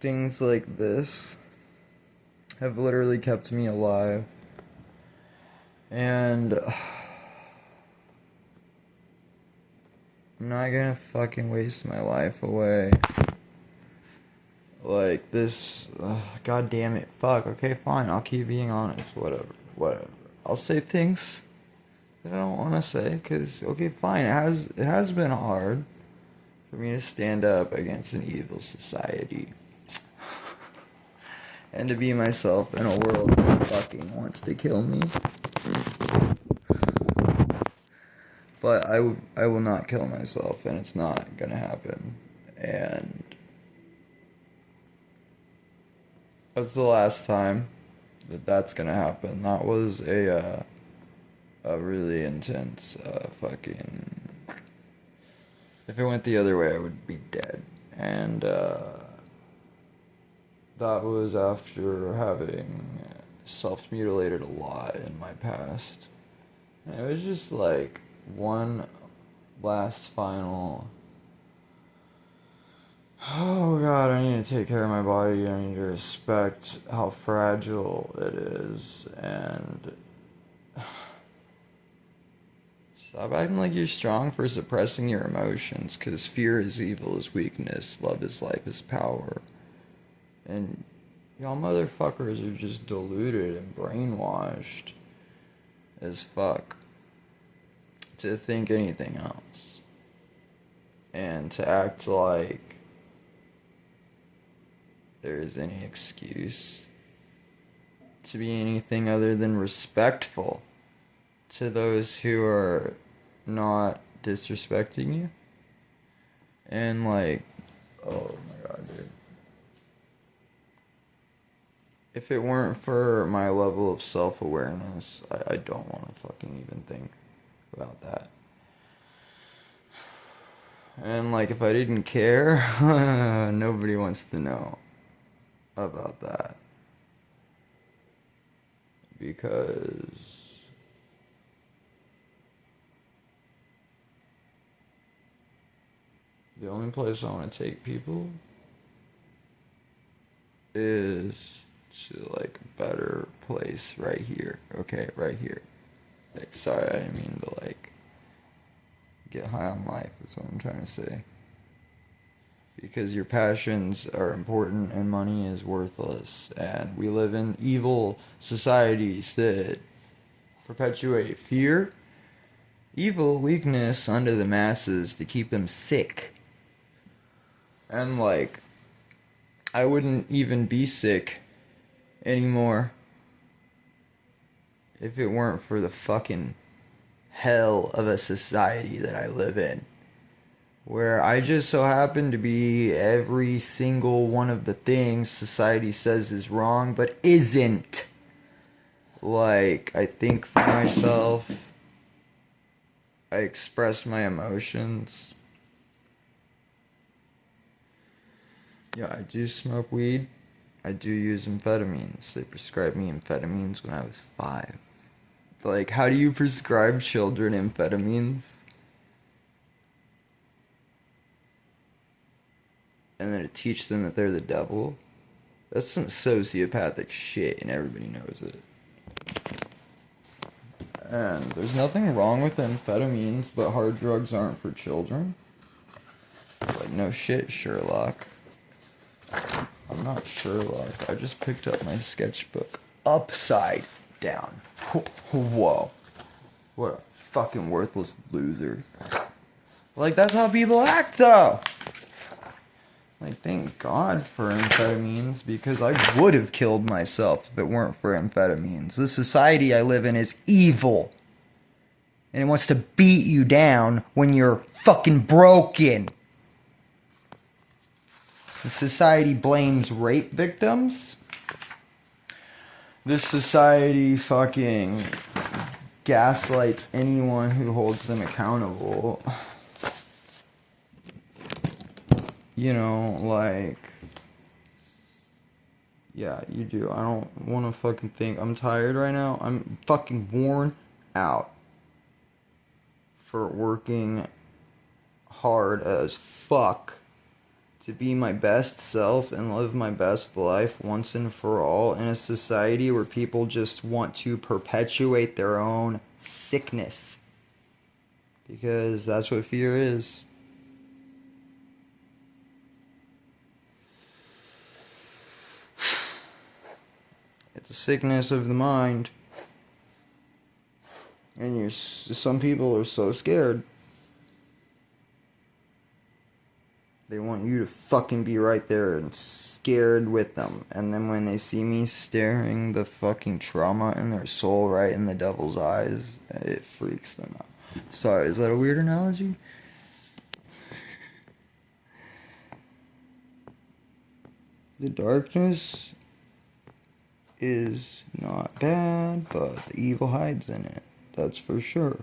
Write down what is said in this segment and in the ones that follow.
things like this have literally kept me alive. And I'm not gonna fucking waste my life away. Like this, god damn it, fuck, okay, fine, I'll keep being honest, whatever. I'll say things that I don't want to say, cause, okay, fine, it has been hard for me to stand up against an evil society. And to be myself in a world that fucking wants to kill me. But I will not kill myself, and it's not gonna happen. And that's the last time that's gonna happen. That was a really intense fucking. If it went the other way, I would be dead. And that was after having self-mutilated a lot in my past. And it was just like one last final. Oh god, I need to take care of my body. I need to respect how fragile it is. And stop acting like you're strong for suppressing your emotions, because fear is evil, is weakness, love is life, is power. And y'all motherfuckers are just deluded and brainwashed as fuck to think anything else. And to act like there is any excuse to be anything other than respectful to those who are not disrespecting you. And like, oh my god, dude. If it weren't for my level of self-awareness, I don't want to fucking even think about that. And like, if I didn't care, nobody wants to know about that. Because the only place I want to take people is to like a better place right here. Okay, right here. Like, sorry, I didn't mean to like get high on life is what I'm trying to say. Because your passions are important and money is worthless. And we live in evil societies that perpetuate fear, evil, weakness unto the masses to keep them sick. And like, I wouldn't even be sick anymore if it weren't for the fucking hell of a society that I live in, where I just so happen to be every single one of the things society says is wrong but isn't. Like, I think for myself, I express my emotions. Yeah, I do smoke weed. I do use amphetamines. They prescribed me amphetamines when I was 5. Like, how do you prescribe children amphetamines? And then to teach them that they're the devil? That's some sociopathic shit, and everybody knows it. And there's nothing wrong with amphetamines, but hard drugs aren't for children. Like, no shit, Sherlock. I'm not Sherlock. I just picked up my sketchbook upside down. Whoa. What a fucking worthless loser. Like, that's how people act, though. Like, thank God for amphetamines, because I would have killed myself if it weren't for amphetamines. The society I live in is evil. And it wants to beat you down when you're fucking broken. The society blames rape victims. This society fucking gaslights anyone who holds them accountable. You know, like, yeah, you do. I don't want to fucking think. I'm tired right now. I'm fucking worn out for working hard as fuck to be my best self and live my best life once and for all in a society where people just want to perpetuate their own sickness. Because that's what fear is. It's a sickness of the mind. And some people are so scared. They want you to fucking be right there and scared with them. And then when they see me staring the fucking trauma in their soul right in the devil's eyes, it freaks them out. Sorry, is that a weird analogy? The darkness is not bad, but the evil hides in it. That's for sure.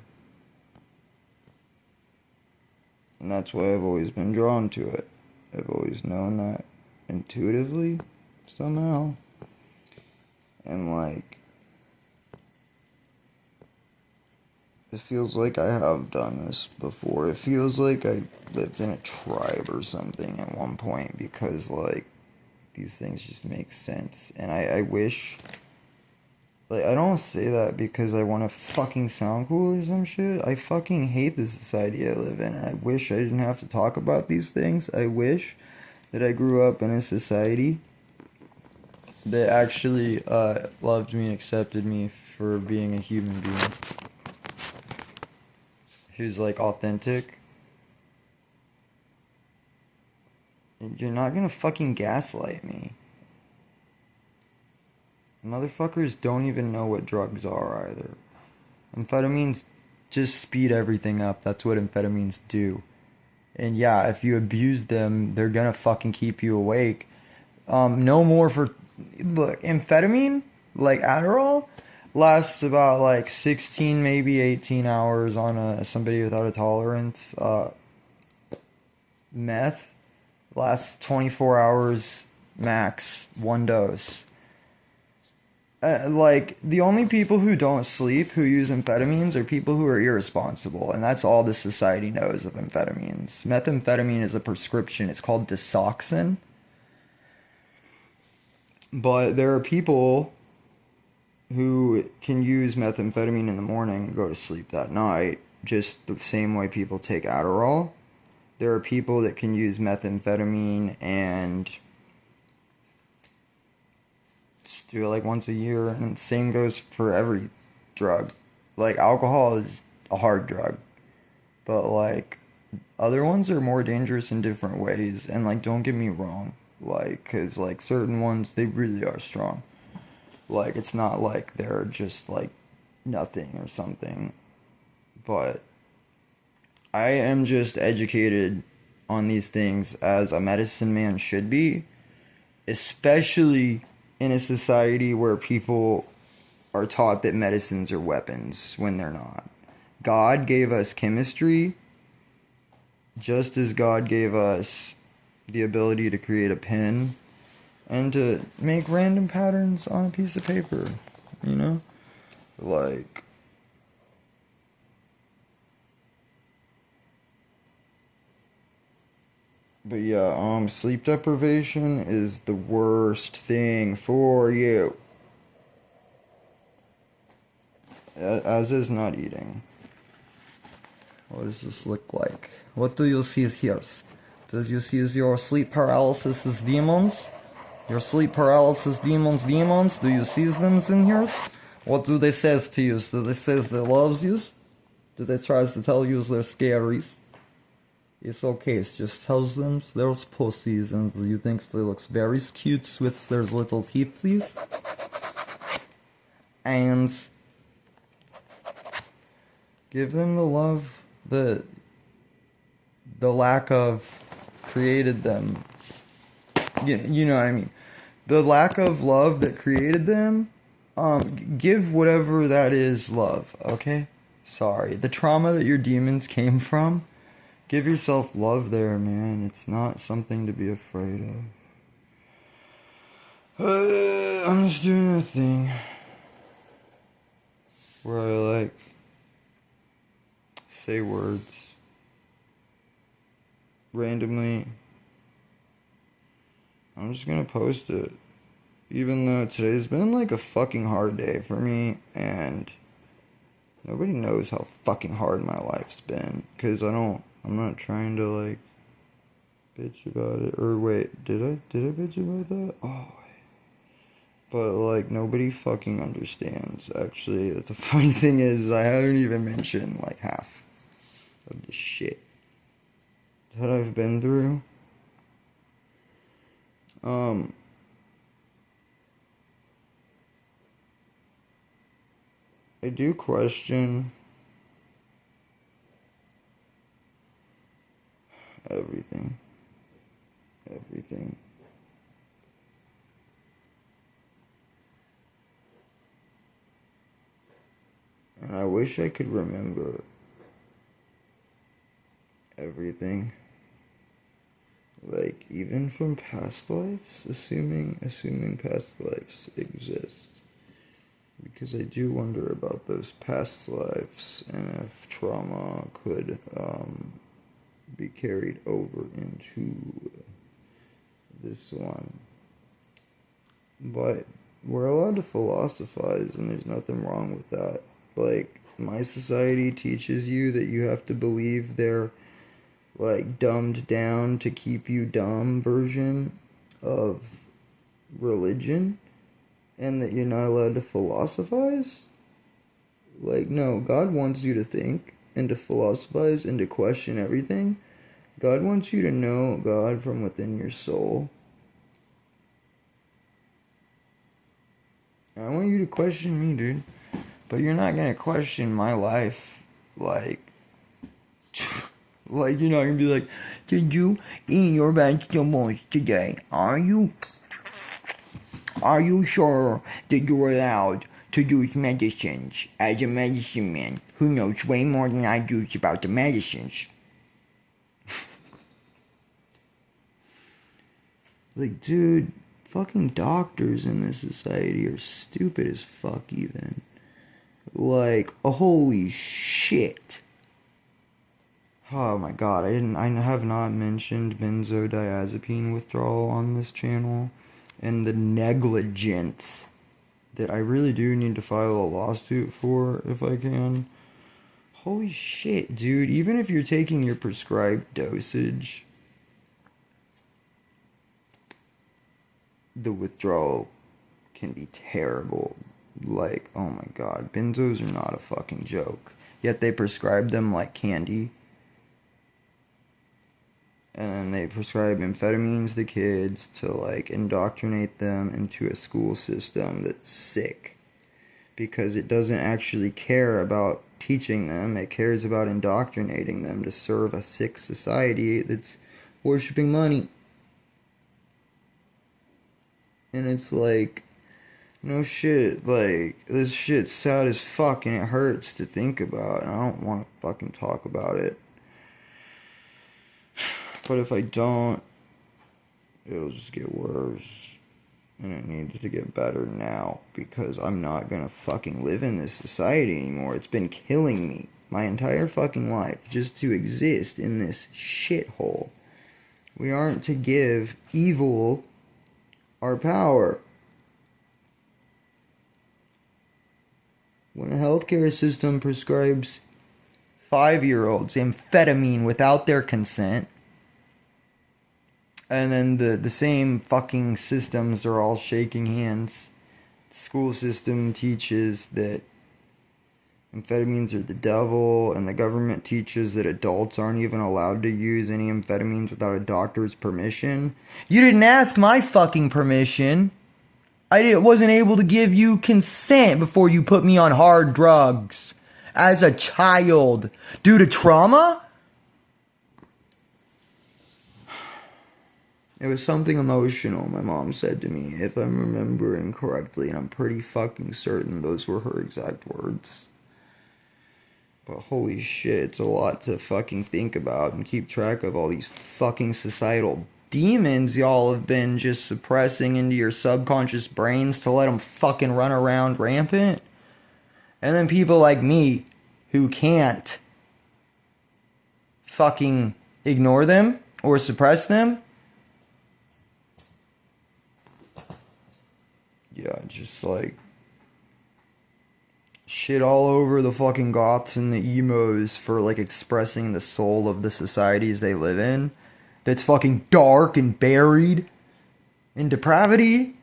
And that's why I've always been drawn to it. I've always known that intuitively, somehow. And like, it feels like I have done this before. It feels like I lived in a tribe or something at one point, because like, these things just make sense. And I wish, like, I don't say that because I want to fucking sound cool or some shit. I fucking hate the society I live in, and I wish I didn't have to talk about these things. I wish that I grew up in a society that actually loved me and accepted me for being a human being. Who's like authentic. You're not gonna fucking gaslight me. Motherfuckers don't even know what drugs are either. Amphetamines just speed everything up. That's what amphetamines do. And yeah, if you abuse them, they're gonna fucking keep you awake. No more for... Look, amphetamine, like Adderall, lasts about like 16, maybe 18 hours on somebody without a tolerance. Meth lasts 24 hours max, one dose. Like, the only people who don't sleep who use amphetamines are people who are irresponsible, and that's all the society knows of amphetamines. Methamphetamine is a prescription. It's called desoxin. But there are people who can use methamphetamine in the morning and go to sleep that night, just the same way people take Adderall. There are people that can use methamphetamine and just do it like once a year, and the same goes for every drug. Like, alcohol is a hard drug, but like, other ones are more dangerous in different ways. And like, don't get me wrong, like, cause like certain ones, they really are strong. Like, it's not like they're just like nothing or something, but I am just educated on these things as a medicine man should be, especially in a society where people are taught that medicines are weapons when they're not. God gave us chemistry just as God gave us the ability to create a pen and to make random patterns on a piece of paper, you know? Like, but yeah, sleep deprivation is the worst thing for you. As is not eating. What does this look like? What do you see here? Does you see your sleep paralysis as demons? Your sleep paralysis demons? Do you see them in here? What do they says to you? Do they says they loves you? Do they tries to tell you they're scaries? It's okay, it just tells them there's pussies and you think they looks very cute with their little teethies. And give them the love that the lack of created them. You know what I mean? The lack of love that created them, give whatever that is love, okay? Sorry. The trauma that your demons came from, give yourself love there, man. It's not something to be afraid of. I'm just doing a thing where I, like, say words randomly I'm just gonna post it. Even though today's been like a fucking hard day for me, and nobody knows how fucking hard my life's been. Cause I'm not trying to like bitch about it. Or wait, did I bitch about that? Oh. But like nobody fucking understands. Actually, the funny thing is I haven't even mentioned like half of the shit that I've been through. I do question everything. Everything. And I wish I could remember everything. Like, even from past lives, assuming past lives exist. Because I do wonder about those past lives and if trauma could be carried over into this one. But we're allowed to philosophize, and there's nothing wrong with that. Like, my society teaches you that you have to believe their, like, dumbed down to keep you dumb version of religion, and that you're not allowed to philosophize. Like, no, God wants you to think and to philosophize and to question everything. God wants you to know God from within your soul. I want you to question me, dude. But you're not gonna question my life, like, you're not gonna be like, did you eat your vegetables today? Are you sure that you're allowed to use medicines as a medicine man who knows way more than I do about the medicines? Like, dude, fucking doctors in this society are stupid as fuck even. Like, holy shit. Oh my god, I have not mentioned benzodiazepine withdrawal on this channel. And the negligence that I really do need to file a lawsuit for if I can. Holy shit, dude. Even if you're taking your prescribed dosage, the withdrawal can be terrible. Like, oh my god, benzos are not a fucking joke. Yet they prescribe them like candy. And then they prescribe amphetamines to kids to, like, indoctrinate them into a school system that's sick. Because it doesn't actually care about teaching them, it cares about indoctrinating them to serve a sick society that's worshipping money. And it's like, no shit, like, this shit's sad as fuck and it hurts to think about, and I don't want to fucking talk about it. But if I don't, it'll just get worse. And it needs to get better now, because I'm not gonna fucking live in this society anymore. It's been killing me my entire fucking life just to exist in this shithole. We aren't to give evil our power. When a healthcare system prescribes 5-year-olds amphetamine without their consent, and then the same fucking systems are all shaking hands. The school system teaches that amphetamines are the devil, and the government teaches that adults aren't even allowed to use any amphetamines without a doctor's permission. You didn't ask my fucking permission. I wasn't able to give you consent before you put me on hard drugs as a child due to trauma. It was something emotional, my mom said to me, if I'm remembering correctly, and I'm pretty fucking certain those were her exact words. But holy shit, it's a lot to fucking think about and keep track of, all these fucking societal demons y'all have been just suppressing into your subconscious brains to let them fucking run around rampant. And then people like me who can't fucking ignore them or suppress them, yeah, just like shit all over the fucking goths and the emos for like expressing the soul of the societies they live in. That's fucking dark and buried in depravity.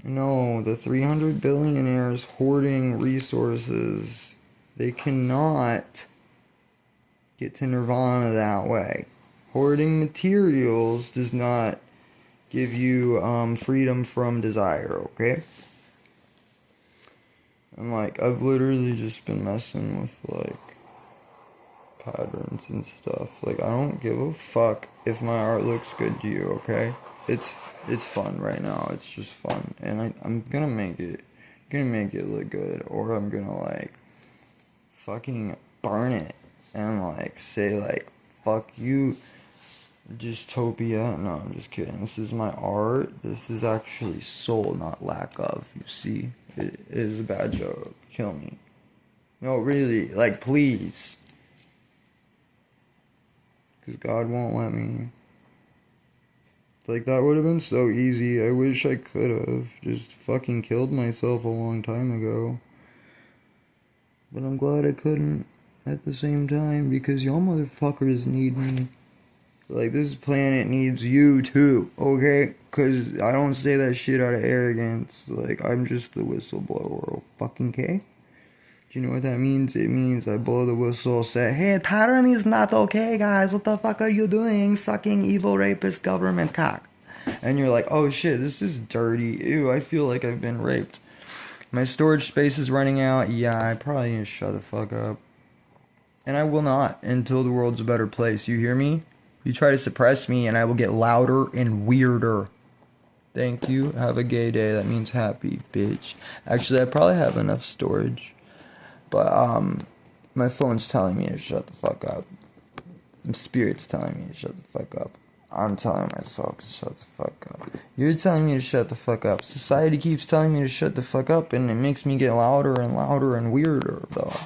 No, the 300 billionaires hoarding resources, they cannot get to nirvana that way. Hoarding materials does not give you freedom from desire, okay? And like, I've literally just been messing with like patterns and stuff. Like, I don't give a fuck if my art looks good to you, okay? It's fun right now. It's just fun, and I'm gonna make it look good, or I'm gonna like fucking burn it and like say like fuck you, dystopia. No, I'm just kidding. This is my art. This is actually soul, not lack of. You see, it is a bad joke. Kill me. No, really, like please, because God won't let me. Like, that would have been so easy. I wish I could have just fucking killed myself a long time ago. But I'm glad I couldn't at the same time, because y'all motherfuckers need me. Like, this planet needs you too, okay? Because I don't say that shit out of arrogance. Like, I'm just the whistleblower, fucking okay? Do you know what that means? It means I blow the whistle, say, hey, tyranny is not okay, guys. What the fuck are you doing? Sucking evil rapist government cock. And you're like, oh shit, this is dirty. Ew, I feel like I've been raped. My storage space is running out. Yeah, I probably need to shut the fuck up. And I will not until the world's a better place. You hear me? You try to suppress me and I will get louder and weirder. Thank you. Have a gay day. That means happy, bitch. Actually, I probably have enough storage. But, my phone's telling me to shut the fuck up. My spirit's telling me to shut the fuck up. I'm telling myself to shut the fuck up. You're telling me to shut the fuck up. Society keeps telling me to shut the fuck up, and it makes me get louder and louder and weirder, though.